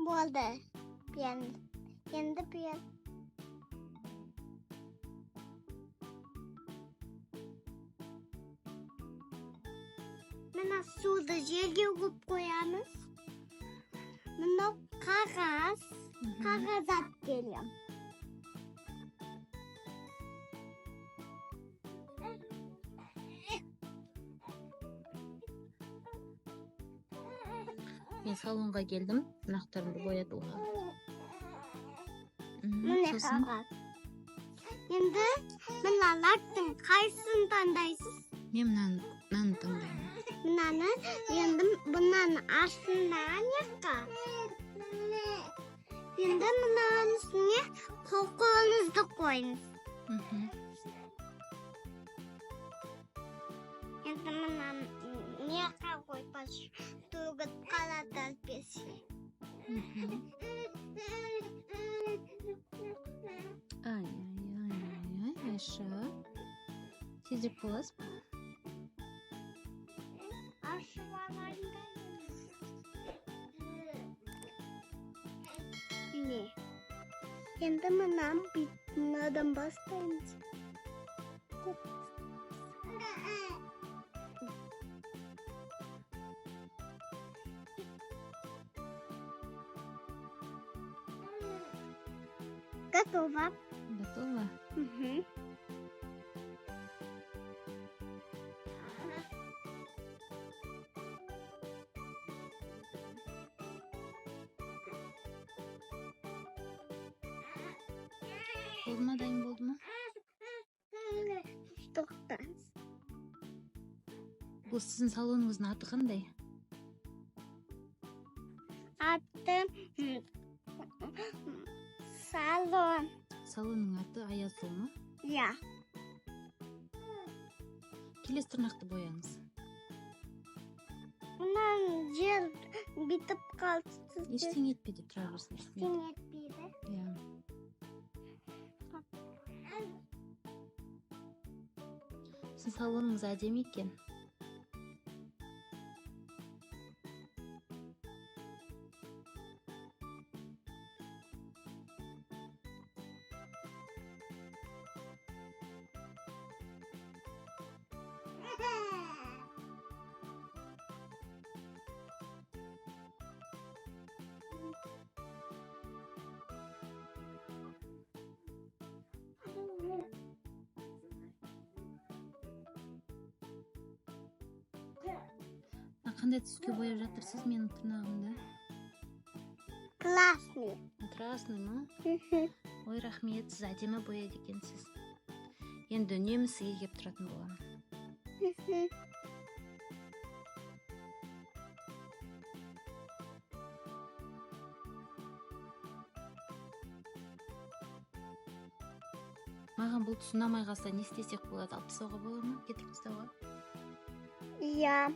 Болды. Енді пен. Мына суды жерге қойып қоямыз. Мына қағаз алып келем. Мен салонға келдім, тырнақтарымды боятуға. Міне қағаз. Енді мына лактың қайсысын таңдайсыз? Мен мынаны таңдаймын. Мынаны енді бұнан астынан жаққа. Енді мынаның үстіне қолыңызды қойыңыз. Енді мынаны неқа қойпаш тұғыт қалады әлбесе. Ай, Айша. Тезірек боласыз ба? Не? Енді мынадан бастаймыз. Готово. Готово? Болды ма, дайын болды ма? Тоқтаңыз. Бұл сіздің салоныңыздың аты қандай? Аты салон. Салонның аты Аязыл ма? Я. Келесі тырнақты бояңыз. Мұнан жер бітіп қалды. Ештеңе етпейді, тұра берсін. Ештеңе етпейді. Иә. Сіздің салоныңыз әдемі екен. Қандай түске бояп жатырсыз менің тырнағымды? Классный. Красный ма? Ой, рахмет, сіз әдемі бояды екенсіз. Енді үнемі сізге келіп тұратын боламын. Маған бұл түс ұнамай қалса не істесек болады? Алып тастауға бола ма? Кетіп тастауға? Я.